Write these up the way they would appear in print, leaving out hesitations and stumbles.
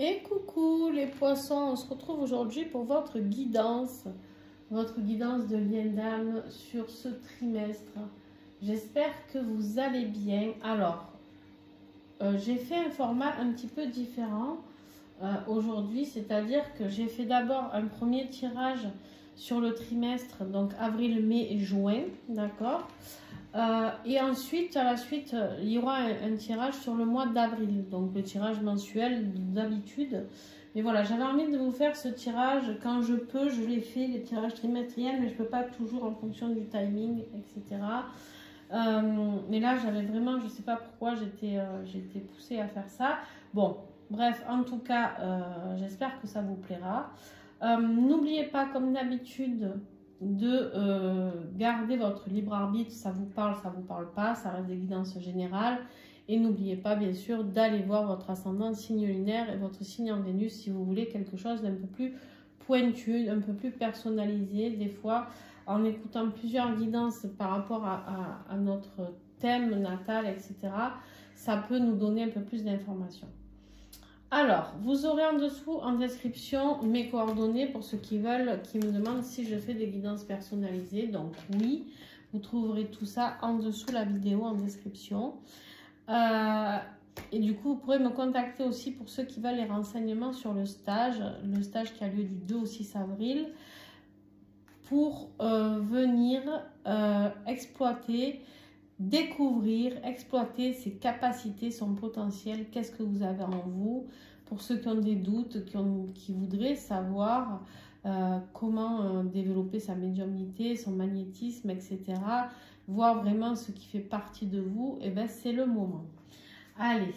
Et coucou les poissons, on se retrouve aujourd'hui pour votre guidance de lien d'âme sur ce trimestre. J'espère que vous allez bien. Alors, j'ai fait un format un petit peu différent aujourd'hui, c'est-à-dire que j'ai fait d'abord un premier tirage sur le trimestre, donc avril, mai et juin, d'accord. Et ensuite, à la suite, il y aura un tirage sur le mois d'avril, donc le tirage mensuel d'habitude. Mais voilà, j'avais envie de vous faire ce tirage quand je peux, je l'ai fait, les tirages trimestriels, mais je ne peux pas toujours en fonction du timing, etc. Mais là, j'avais vraiment, je ne sais pas pourquoi, j'étais poussée à faire ça. Bon, bref, en tout cas, j'espère que ça vous plaira. N'oubliez pas, comme d'habitude, de garder votre libre arbitre. Ça vous parle pas, ça reste des guidances générales. Et n'oubliez pas, bien sûr, d'aller voir votre ascendant, signe lunaire et votre signe en Vénus si vous voulez quelque chose d'un peu plus pointu, un peu plus personnalisé. Des fois, en écoutant plusieurs guidances par rapport à notre thème natal, etc., ça peut nous donner un peu plus d'informations. Alors, vous aurez en dessous, en description, mes coordonnées pour ceux qui veulent, qui me demandent si je fais des guidances personnalisées. Donc oui, vous trouverez tout ça en dessous la vidéo, en description. Et du coup, vous pourrez me contacter aussi pour ceux qui veulent les renseignements sur le stage qui a lieu du 2 au 6 avril, pour venir découvrir, exploiter ses capacités, son potentiel, qu'est-ce que vous avez en vous. Pour ceux qui ont des doutes, qui voudraient savoir comment développer sa médiumnité, son magnétisme, etc., voir vraiment ce qui fait partie de vous, et bien c'est le moment. Allez,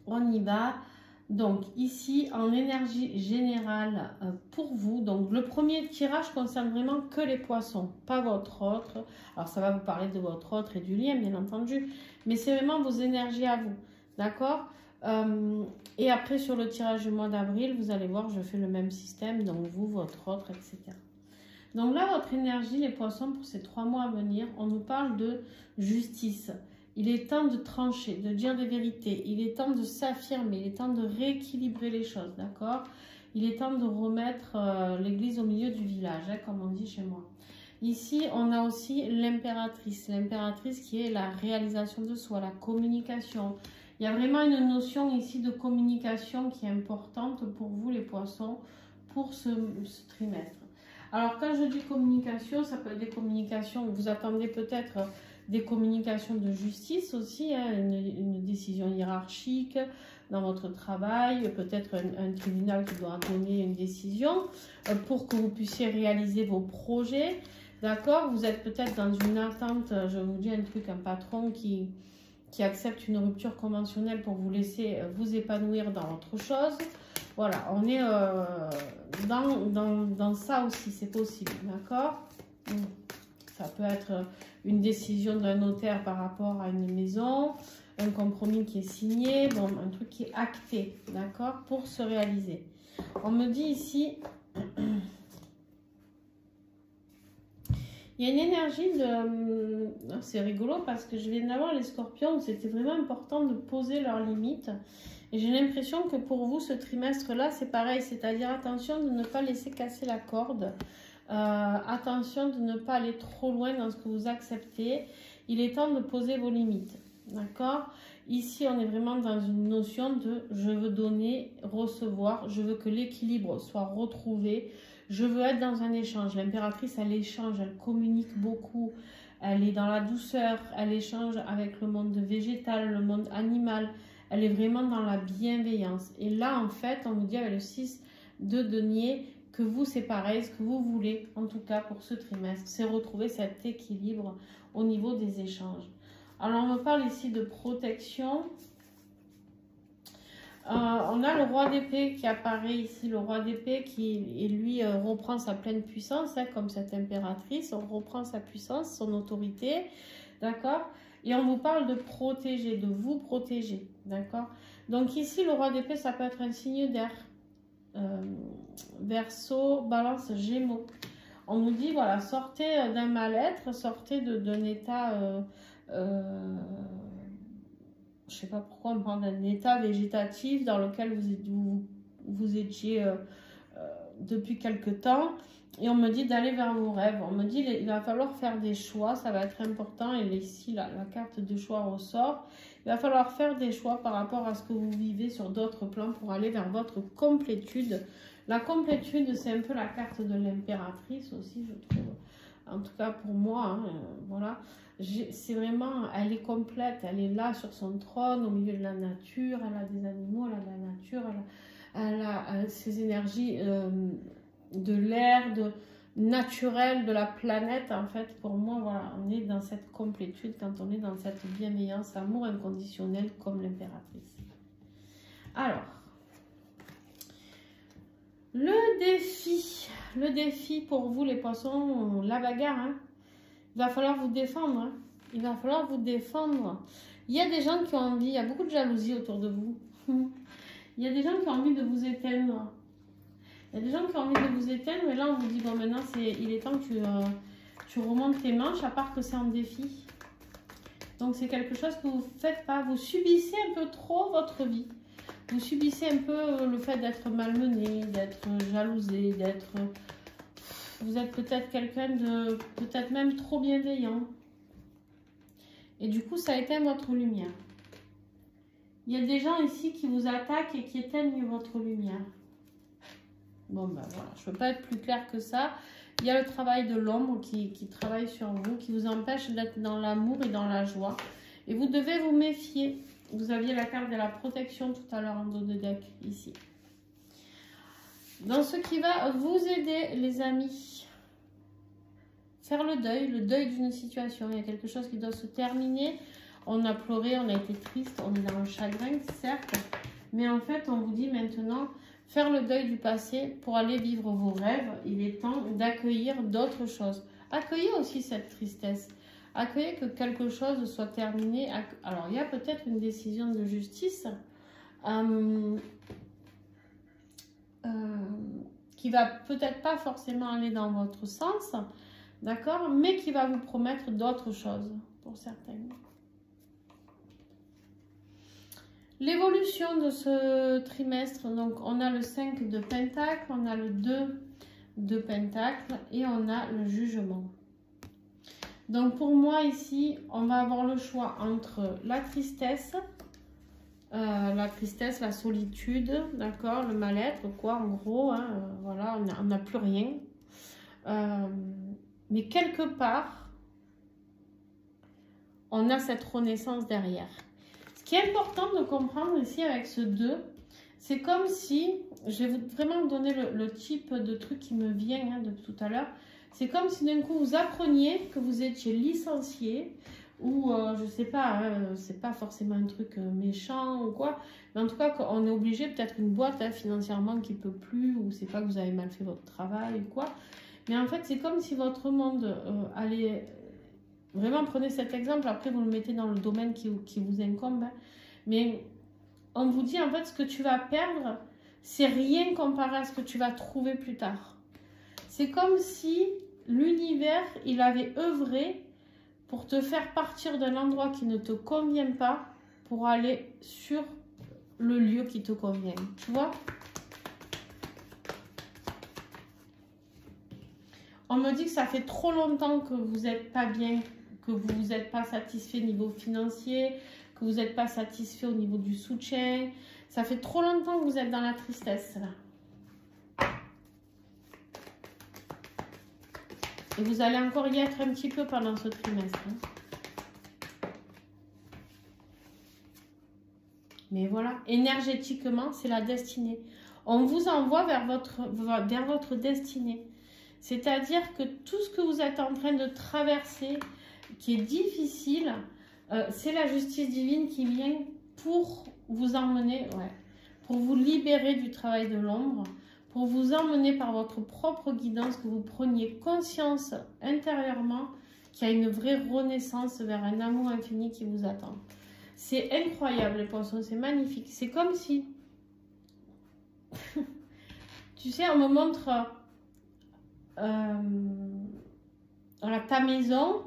on y va. Donc ici, en énergie générale pour vous, donc le premier tirage concerne vraiment que les poissons, pas votre autre. Alors ça va vous parler de votre autre et du lien, bien entendu, mais c'est vraiment vos énergies à vous, d'accord. Et après, sur le tirage du mois d'avril, vous allez voir, je fais le même système, donc vous, votre autre, etc. Donc là, votre énergie, les poissons, pour ces 3 mois à venir, on nous parle de justice. Il est temps de trancher, de dire des vérités. Il est temps de s'affirmer. Il est temps de rééquilibrer les choses, d'accord? Il est temps de remettre l'église au milieu du village, hein, comme on dit chez moi. Ici, on a aussi l'impératrice. L'impératrice qui est la réalisation de soi, la communication. Il y a vraiment une notion ici de communication qui est importante pour vous, les poissons, pour ce trimestre. Alors, quand je dis communication, ça peut être des communications, vous attendez peut-être des communications de justice aussi, hein, une décision hiérarchique dans votre travail, peut-être un tribunal qui doit donner une décision pour que vous puissiez réaliser vos projets, d'accord? Vous êtes peut-être dans une attente, je vous dis un truc, un patron qui accepte une rupture conventionnelle pour vous laisser vous épanouir dans autre chose. Voilà, on est dans ça aussi, c'est possible, d'accord? Ça peut être une décision d'un notaire par rapport à une maison, un compromis qui est signé, bon, un truc qui est acté, d'accord, pour se réaliser. On me dit ici, il y a une énergie de... C'est rigolo parce que je viens d'avoir les scorpions où c'était vraiment important de poser leurs limites. Et j'ai l'impression que pour vous, ce trimestre-là, c'est pareil. C'est-à-dire, attention de ne pas laisser casser la corde. Attention de ne pas aller trop loin dans ce que vous acceptez. Il est temps de poser vos limites. D'accord? Ici, on est vraiment dans une notion de je veux donner, recevoir. Je veux que l'équilibre soit retrouvé. Je veux être dans un échange. L'impératrice, elle échange, elle communique beaucoup. Elle est dans la douceur. Elle échange avec le monde végétal, le monde animal. Elle est vraiment dans la bienveillance. Et là, en fait, on vous dit avec le 6 de denier que vous, c'est pareil. Ce que vous voulez, en tout cas pour ce trimestre, c'est retrouver cet équilibre au niveau des échanges. Alors, on me parle ici de protection. On a le roi d'épée qui apparaît ici, le roi d'épée qui, lui, reprend sa pleine puissance, hein, comme cette impératrice. On reprend sa puissance, son autorité, d'accord? Et on vous parle de protéger, de vous protéger, d'accord? Donc ici, le roi d'épée, ça peut être un signe d'air. Verseau, balance, gémeaux. On nous dit, voilà, sortez d'un mal-être, sortez d'un état je sais pas pourquoi on parle d'un état végétatif dans lequel vous étiez depuis quelque temps. Et on me dit d'aller vers vos rêves. On me dit il va falloir faire des choix, ça va être important. Et ici, la carte de choix ressort. Il va falloir faire des choix par rapport à ce que vous vivez sur d'autres plans pour aller vers votre complétude. La complétude, c'est un peu la carte de l'impératrice aussi, je trouve. En tout cas pour moi, hein, voilà. C'est vraiment, elle est complète, elle est là sur son trône, au milieu de la nature, elle a des animaux, elle a de la nature, elle a ses énergies de l'air, naturel, de la planète. En fait, pour moi, voilà, on est dans cette complétude quand on est dans cette bienveillance, amour inconditionnel comme l'impératrice. Alors, le défi pour vous les poissons, la bagarre, hein. Il va falloir vous défendre, hein. Il va falloir vous défendre. Il y a des gens qui ont envie, il y a beaucoup de jalousie autour de vous. Il y a des gens qui ont envie de vous éteindre. Il y a des gens qui ont envie de vous éteindre, mais là on vous dit, bon maintenant il est temps que tu remontes tes manches, à part que c'est un défi. Donc c'est quelque chose que vous ne faites pas, vous subissez un peu trop votre vie. Vous subissez un peu le fait d'être malmené, d'être jalousé, d'être... Vous êtes peut-être quelqu'un de... peut-être même trop bienveillant. Et du coup, ça éteint votre lumière. Il y a des gens ici qui vous attaquent et qui éteignent votre lumière. Bon, ben voilà, je ne peux pas être plus clair que ça. Il y a le travail de l'ombre qui travaille sur vous, qui vous empêche d'être dans l'amour et dans la joie. Et vous devez vous méfier. Vous aviez la carte de la protection tout à l'heure en dos de deck, ici. Dans ce qui va vous aider, les amis, faire le deuil d'une situation. Il y a quelque chose qui doit se terminer. On a pleuré, on a été triste, on est dans le chagrin, certes. Mais en fait, on vous dit maintenant, faire le deuil du passé pour aller vivre vos rêves. Il est temps d'accueillir d'autres choses. Accueillez aussi cette tristesse. Accueillez que quelque chose soit terminé. Alors, il y a peut-être une décision de justice qui va peut-être pas forcément aller dans votre sens, d'accord, mais qui va vous promettre d'autres choses pour certaines. L'évolution de ce trimestre, donc on a le 5 de Pentacle, on a le 2 de Pentacle et on a le jugement. Donc pour moi ici, on va avoir le choix entre la tristesse, la solitude, d'accord, le mal-être, quoi, en gros, hein, voilà, on n'a plus rien. Mais quelque part, on a cette renaissance derrière. Ce qui est important de comprendre ici avec ce 2, c'est comme si, je vais vraiment vous donner le type de truc qui me vient hein, de tout à l'heure, c'est comme si d'un coup vous appreniez que vous étiez licencié, ou je sais pas, hein, c'est pas forcément un truc méchant ou quoi, mais en tout cas on est obligé, peut-être une boîte hein, financièrement qui peut plus, ou c'est pas que vous avez mal fait votre travail ou quoi, mais en fait c'est comme si votre monde allait... Vraiment, prenez cet exemple, après vous le mettez dans le domaine qui vous incombe. Hein. Mais on vous dit, en fait, ce que tu vas perdre, c'est rien comparé à ce que tu vas trouver plus tard. C'est comme si l'univers, il avait œuvré pour te faire partir d'un endroit qui ne te convient pas pour aller sur le lieu qui te convient. Tu vois ? On me dit que ça fait trop longtemps que vous n'êtes pas bien, que vous n'êtes pas satisfait au niveau financier, que vous n'êtes pas satisfait au niveau du soutien. Ça fait trop longtemps que vous êtes dans la tristesse, là. Et vous allez encore y être un petit peu pendant ce trimestre. Hein. Mais voilà, énergétiquement, c'est la destinée. On vous envoie vers votre destinée. C'est-à-dire que tout ce que vous êtes en train de traverser, qui est difficile, c'est la justice divine qui vient pour vous emmener, pour vous libérer du travail de l'ombre, pour vous emmener par votre propre guidance, que vous preniez conscience intérieurement qu'il y a une vraie renaissance vers un amour infini qui vous attend. C'est incroyable les poissons, c'est magnifique. C'est comme si, tu sais, on me montre... voilà, ta maison,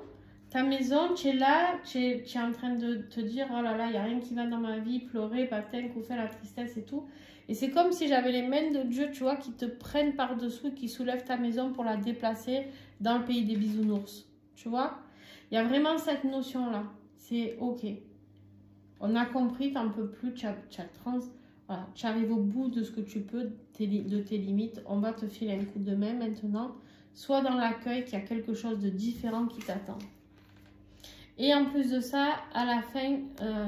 Ta maison, tu es là, tu es en train de te dire, oh là là, il n'y a rien qui va dans ma vie, pleurer, baptême, coup fait la tristesse et tout. Et c'est comme si j'avais les mains de Dieu, tu vois, qui te prennent par-dessous, qui soulèvent ta maison pour la déplacer dans le pays des bisounours. Tu vois? Il y a vraiment cette notion-là. C'est OK. On a compris, tu n'en peux plus, voilà, tu arrives au bout de ce que tu peux, de tes limites. On va te filer un coup de main maintenant. Sois dans l'accueil qu'il y a quelque chose de différent qui t'attend. Et en plus de ça, à la fin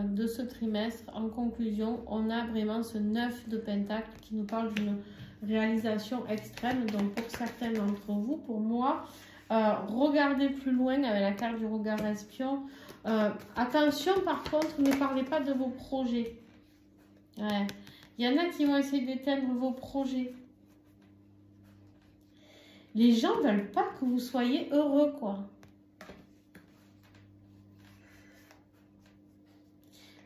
de ce trimestre, en conclusion, on a vraiment ce 9 de Pentacle qui nous parle d'une réalisation extrême. Donc pour certains d'entre vous, pour moi, regardez plus loin avec la carte du regard espion. Attention par contre, ne parlez pas de vos projets. Ouais. Il y en a qui vont essayer d'éteindre vos projets. Les gens ne veulent pas que vous soyez heureux, quoi.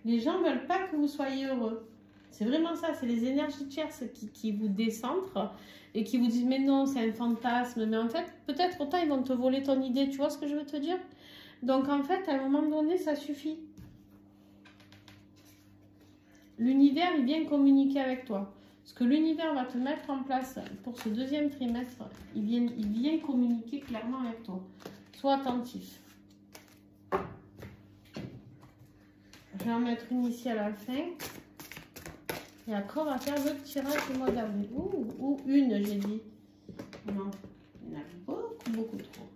Les gens ne veulent pas que vous soyez heureux. C'est vraiment ça, c'est les énergies tierces qui vous décentrent et qui vous disent mais non, c'est un fantasme. Mais en fait, peut-être autant ils vont te voler ton idée, tu vois ce que je veux te dire? Donc en fait, à un moment donné, ça suffit. L'univers, il vient communiquer avec toi. Ce que l'univers va te mettre en place pour ce deuxième trimestre, il vient communiquer clairement avec toi. Sois attentif. Je vais en mettre une ici à la fin. Et après, on va faire le tirage du mois d'avril. Ou une, j'ai dit. Non, il y en a beaucoup, beaucoup trop.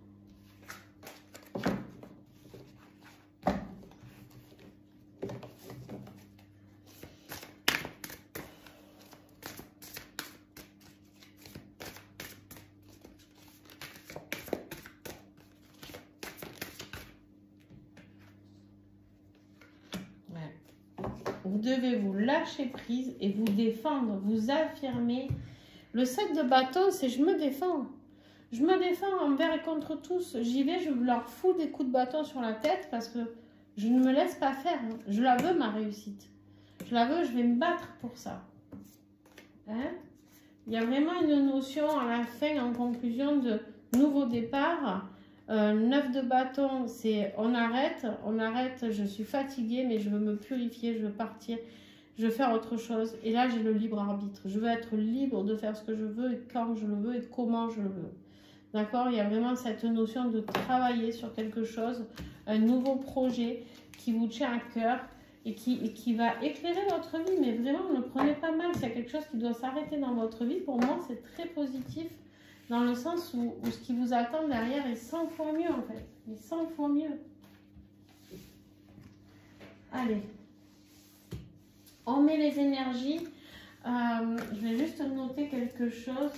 Vous devez vous lâcher prise et vous défendre, vous affirmer. Le 7 de bâton, c'est je me défends. Je me défends envers et contre tous. J'y vais, je leur fous des coups de bâton sur la tête parce que je ne me laisse pas faire. Je la veux, ma réussite. Je la veux, je vais me battre pour ça. Hein? Il y a vraiment une notion à la fin, en conclusion, de nouveau départ. 9 de bâton, c'est on arrête, je suis fatiguée, mais je veux me purifier, je veux partir, je veux faire autre chose. Et là, j'ai le libre arbitre. Je veux être libre de faire ce que je veux, et quand je le veux, et comment je le veux. D'accord? Il y a vraiment cette notion de travailler sur quelque chose, un nouveau projet qui vous tient à cœur et qui va éclairer votre vie. Mais vraiment, ne le prenez pas mal. S'il y a quelque chose qui doit s'arrêter dans votre vie, pour moi, c'est très positif. Dans le sens où ce qui vous attend derrière est 100 fois mieux en fait. Mais 100 fois mieux. Allez. On met les énergies. Je vais juste noter quelque chose.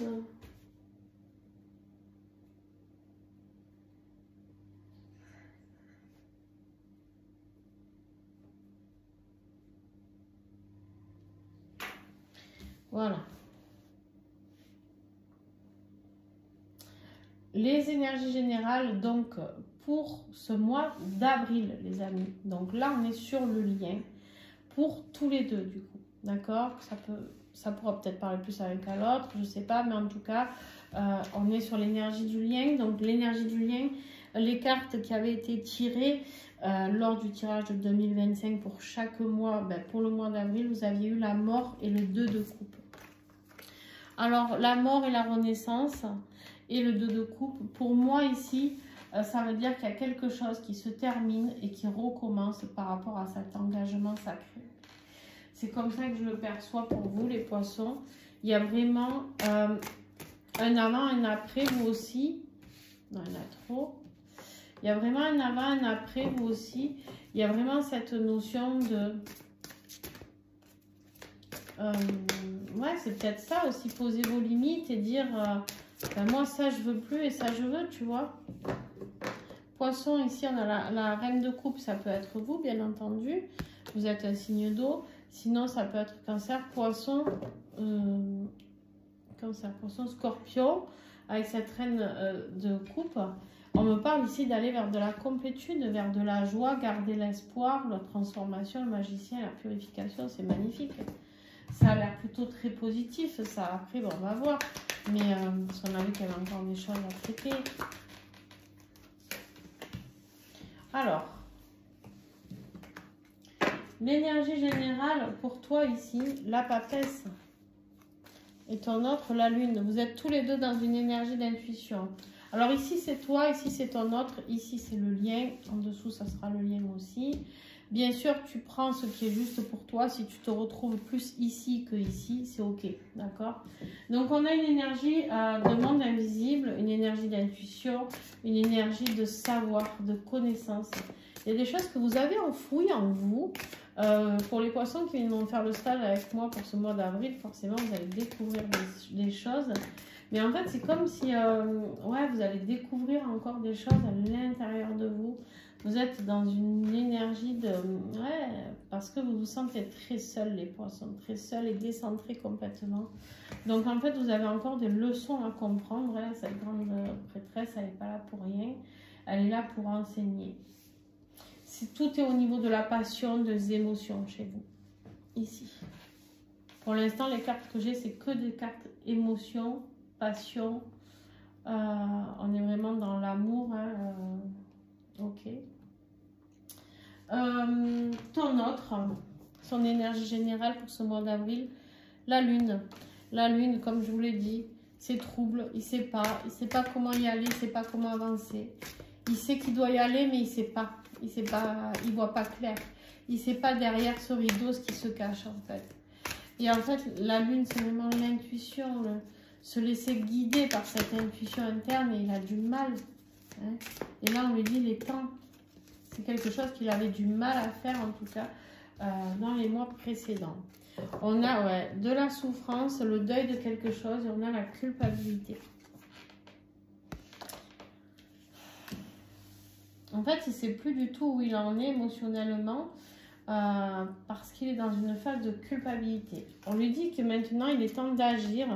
Voilà. Les énergies générales, donc, pour ce mois d'avril, les amis. Donc là, on est sur le lien pour tous les deux, du coup. D'accord? Ça pourra peut-être parler plus avec à l'autre, je sais pas. Mais en tout cas, on est sur l'énergie du lien. Donc, l'énergie du lien, les cartes qui avaient été tirées lors du tirage de 2025 pour chaque mois, pour le mois d'avril, vous aviez eu la mort et le 2 de coupe. Alors, la mort et la renaissance... Et le 2 de coupe, pour moi ici, ça veut dire qu'il y a quelque chose qui se termine et qui recommence par rapport à cet engagement sacré. C'est comme ça que je le perçois pour vous, les poissons. Il y a vraiment un avant, un après, vous aussi. Non, il y en a trop. Il y a vraiment un avant, un après, vous aussi. Il y a vraiment cette notion de... ouais, c'est peut-être ça aussi, poser vos limites et dire... moi, ça, je veux plus et ça, je veux, tu vois. Poisson, ici, on a la reine de coupe. Ça peut être vous, bien entendu. Vous êtes un signe d'eau. Sinon, ça peut être cancer, poisson, scorpion. Avec cette reine de coupe, on me parle ici d'aller vers de la complétude, vers de la joie, garder l'espoir, la transformation, le magicien, la purification. C'est magnifique. Ça a l'air plutôt très positif, ça. Après, bon, on va voir. Mais on a vu qu'il y avait encore des choses à traiter. Alors, l'énergie générale pour toi ici, la papesse et ton autre, la lune. Vous êtes tous les deux dans une énergie d'intuition. Alors ici c'est toi, ici c'est ton autre, ici c'est le lien. En dessous ça sera le lien aussi. Bien sûr tu prends ce qui est juste pour toi. Si tu te retrouves plus ici que ici, c'est ok, d'accord? Donc on a une énergie de monde invisible, une énergie d'intuition, une énergie de savoir, de connaissance. Il y a des choses que vous avez enfouies en vous. Pour les poissons qui viennent faire le stage avec moi pour ce mois d'avril, forcément vous allez découvrir des choses. Mais en fait c'est comme si ouais, vous allez découvrir encore des choses à l'intérieur de vous. Vous êtes dans une énergie de... Ouais, parce que vous vous sentez très seul les poissons, très seul et décentré complètement. Donc en fait vous avez encore des leçons à comprendre. Hein. Cette grande prêtresse, elle n'est pas là pour rien. Elle est là pour enseigner. Tout est au niveau de la passion, des émotions chez vous, ici. Pour l'instant, les cartes que j'ai, c'est que des cartes émotions, passion. On est vraiment dans l'amour. Hein, ok. Ton autre, son énergie générale pour ce mois d'avril, la lune. La lune, comme je vous l'ai dit, c'est trouble. Il ne sait pas comment y aller, il ne sait pas comment avancer. Il sait qu'il doit y aller, mais il ne sait pas. Il voit pas clair. Il ne sait pas derrière ce rideau ce qui se cache en fait. Et en fait, la lune, c'est vraiment l'intuition, se laisser guider par cette intuition interne et il a du mal. Hein. Et là, on lui dit, il est temps. C'est quelque chose qu'il avait du mal à faire en tout cas dans les mois précédents. On a ouais, de la souffrance, le deuil de quelque chose et on a la culpabilité. En fait, il ne sait plus du tout où il en est émotionnellement parce qu'il est dans une phase de culpabilité. On lui dit que maintenant, il est temps d'agir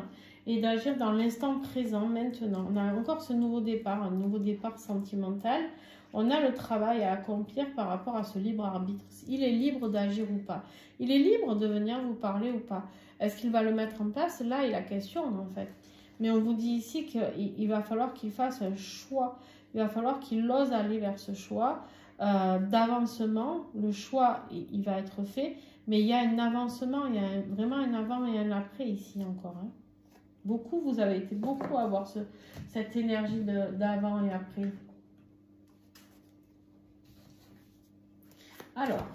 et d'agir dans l'instant présent maintenant. On a encore ce nouveau départ, un nouveau départ sentimental. On a le travail à accomplir par rapport à ce libre arbitre. Il est libre d'agir ou pas. Il est libre de venir vous parler ou pas. Est-ce qu'il va le mettre en place? Là est la question en fait. Mais on vous dit ici qu'il va falloir qu'il fasse un choix. Il va falloir qu'il ose aller vers ce choix d'avancement. Le choix, il va être fait, mais il y a un avancement, il y a vraiment un avant et un après ici encore. Hein. Beaucoup, vous avez été beaucoup à avoir cette énergie d'avant et après. Alors,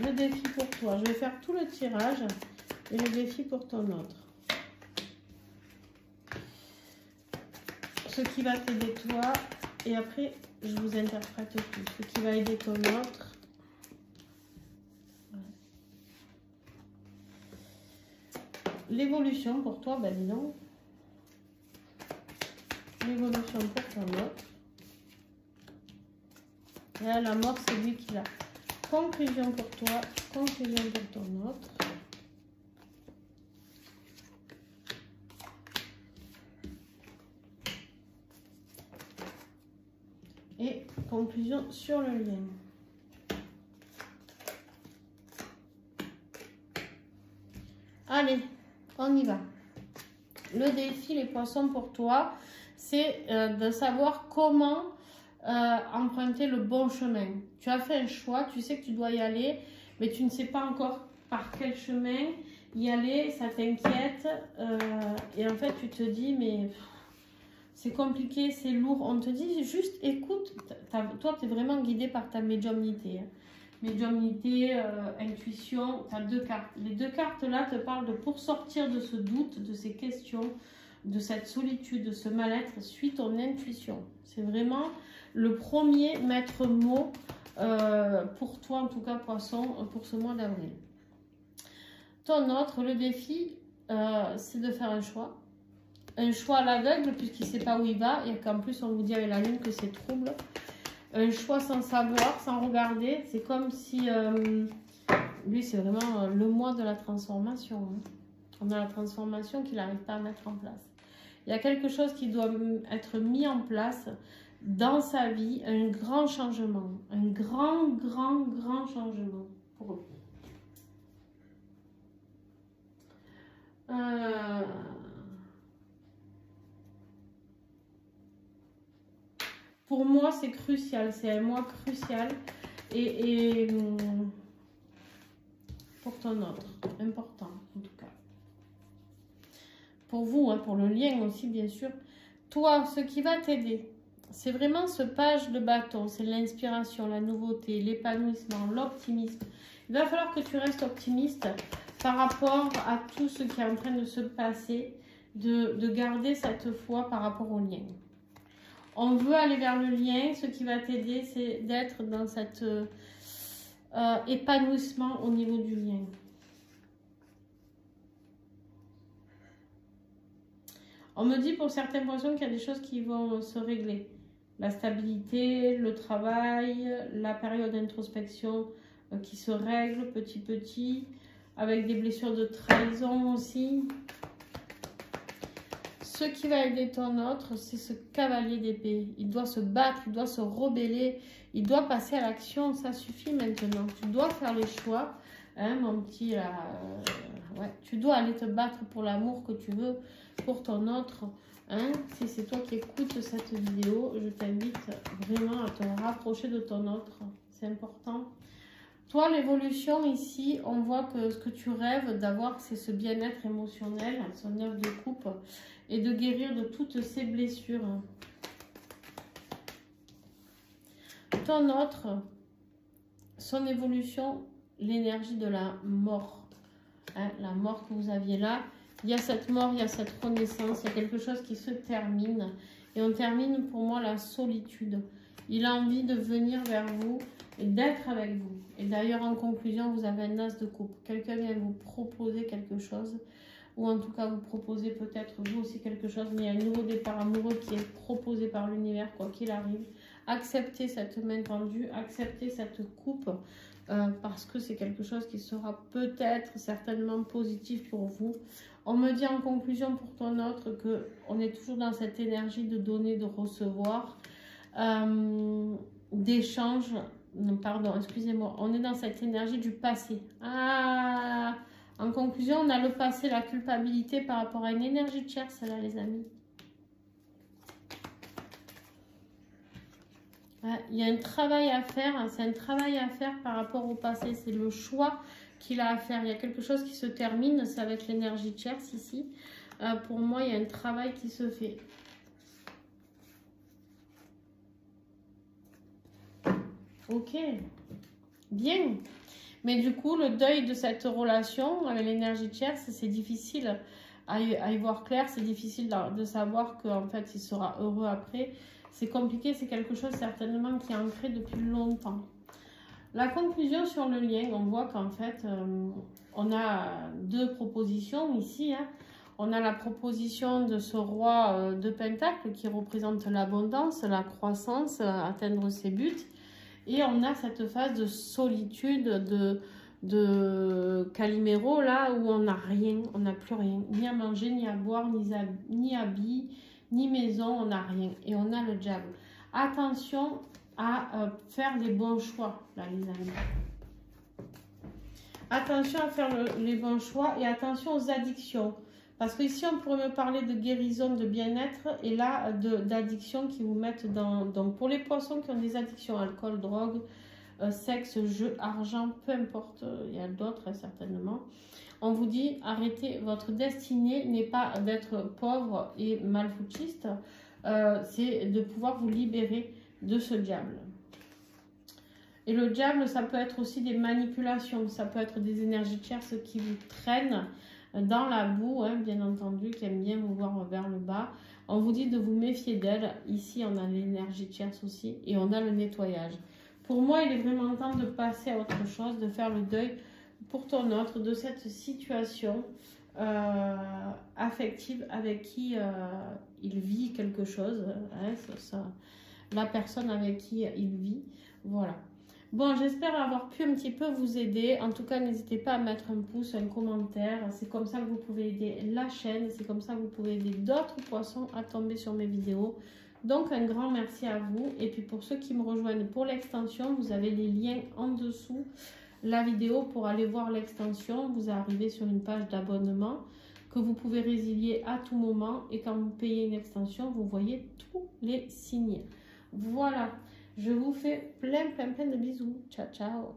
le défi pour toi. Je vais faire tout le tirage et le défi pour ton autre. Ce qui va t'aider toi et après je vous interprète tout. Ce qui va aider ton autre. L'évolution pour toi, ben dis donc. L'évolution pour ton autre. Et là, la mort, c'est lui qui l'a. Conclusion pour toi, conclusion pour ton autre. Et conclusion sur le lien. Allez, on y va. Le défi, les poissons pour toi, c'est de savoir comment emprunter le bon chemin. Tu as fait un choix, tu sais que tu dois y aller, mais tu ne sais pas encore par quel chemin y aller, ça t'inquiète. Et en fait, tu te dis, mais c'est compliqué, c'est lourd. On te dit juste, écoute, toi, tu es vraiment guidé par ta médiumnité. Hein. Médiumnité, intuition, tu as deux cartes. Les deux cartes là te parlent de pour sortir de ce doute, de ces questions, de cette solitude, de ce mal-être, suis ton intuition. C'est vraiment le premier maître mot pour toi, en tout cas poisson, pour ce mois d'avril. Ton autre, le défi, c'est de faire un choix. Un choix à l'aveugle puisqu'il ne sait pas où il va et qu'en plus on vous dit avec la lune que c'est trouble. Un choix sans savoir, sans regarder. C'est comme si... lui, c'est vraiment le mois de la transformation. Hein. On a la transformation qu'il n'arrive pas à mettre en place. Il y a quelque chose qui doit être mis en place dans sa vie. Un grand changement. Un grand changement pour lui. Pour moi, c'est crucial. C'est un mois crucial. Et pour ton autre, important en tout cas. Pour vous, hein, pour le lien aussi, bien sûr. Toi, ce qui va t'aider, c'est vraiment ce page de bâton. C'est l'inspiration, la nouveauté, l'épanouissement, l'optimisme. Il va falloir que tu restes optimiste par rapport à tout ce qui est en train de se passer, de garder cette foi par rapport au lien. On veut aller vers le lien. Ce qui va t'aider, c'est d'être dans cet épanouissement au niveau du lien. On me dit pour certaines personnes qu'il y a des choses qui vont se régler. La stabilité, le travail, la période d'introspection qui se règle petit, avec des blessures de trahison aussi. Ce qui va aider ton autre, c'est ce cavalier d'épée. Il doit se battre, il doit se rebeller, il doit passer à l'action. Ça suffit maintenant. Tu dois faire les choix, hein, mon petit là. Ouais, tu dois aller te battre pour l'amour que tu veux pour ton autre. Hein. Si c'est toi qui écoutes cette vidéo, je t'invite vraiment à te rapprocher de ton autre. C'est important. Toi, l'évolution ici, on voit que ce que tu rêves d'avoir, c'est ce bien-être émotionnel, son 9 de coupe, et de guérir de toutes ces blessures. Ton autre, son évolution, l'énergie de la mort. Hein, la mort que vous aviez là, il y a cette mort, il y a cette renaissance, il y a quelque chose qui se termine. Et on termine pour moi la solitude. Il a envie de venir vers vous et d'être avec vous. Et d'ailleurs, en conclusion, vous avez un as de coupe. Quelqu'un vient vous proposer quelque chose, ou en tout cas vous proposer peut-être vous aussi quelque chose, mais il y a un nouveau départ amoureux qui est proposé par l'univers, quoi qu'il arrive. Acceptez cette main tendue, acceptez cette coupe, parce que c'est quelque chose qui sera peut-être certainement positif pour vous. On me dit en conclusion pour ton autre que on est toujours dans cette énergie de donner, de recevoir, d'échange. Non, pardon, excusez-moi. On est dans cette énergie du passé. Ah, en conclusion, on a le passé, la culpabilité par rapport à une énergie tierce, là, les amis. Il y a un travail à faire, c'est un travail à faire par rapport au passé, c'est le choix qu'il a à faire. Il y a quelque chose qui se termine, c'est avec l'énergie tierce ici. Pour moi, il y a un travail qui se fait. Ok, bien. Mais du coup, le deuil de cette relation avec l'énergie tierce, c'est difficile à y voir clair, c'est difficile de savoir qu'en fait, il sera heureux après. C'est compliqué, c'est quelque chose certainement qui est ancré depuis longtemps. La conclusion sur le lien, on voit qu'en fait, on a deux propositions ici. Hein. On a la proposition de ce roi de Pentacle qui représente l'abondance, la croissance, atteindre ses buts. Et on a cette phase de solitude, de Calimero, là où on n'a rien, on n'a plus rien. Ni à manger, ni à boire, ni habits, ni maison, on n'a rien. Et on a le diable. Attention à faire les bons choix, là, les amis. Attention à faire les bons choix et attention aux addictions. Parce que ici, on pourrait me parler de guérison, de bien-être, et là, d'addictions qui vous mettent dans... Donc, pour les poissons qui ont des addictions, alcool, drogue, sexe, jeu, argent, peu importe, il y a d'autres, certainement. On vous dit, arrêtez, votre destinée n'est pas d'être pauvre et malfoutiste, c'est de pouvoir vous libérer de ce diable. Et le diable, ça peut être aussi des manipulations, ça peut être des énergies tierces qui vous traînent dans la boue, hein, bien entendu, qui aiment bien vous voir vers le bas. On vous dit de vous méfier d'elle. Ici, on a l'énergie tierce aussi et on a le nettoyage. Pour moi, il est vraiment temps de passer à autre chose, de faire le deuil pour ton autre de cette situation affective avec qui il vit quelque chose. Hein, la personne avec qui il vit. Voilà. Bon, j'espère avoir pu un petit peu vous aider. En tout cas, n'hésitez pas à mettre un pouce, un commentaire. C'est comme ça que vous pouvez aider la chaîne. C'est comme ça que vous pouvez aider d'autres poissons à tomber sur mes vidéos. Donc, un grand merci à vous. Et puis, pour ceux qui me rejoignent pour l'extension, vous avez les liens en dessous la vidéo pour aller voir l'extension. Vous arrivez sur une page d'abonnement que vous pouvez résilier à tout moment. Et quand vous payez une extension, vous voyez tous les signes. Voilà. Je vous fais plein de bisous. Ciao, ciao.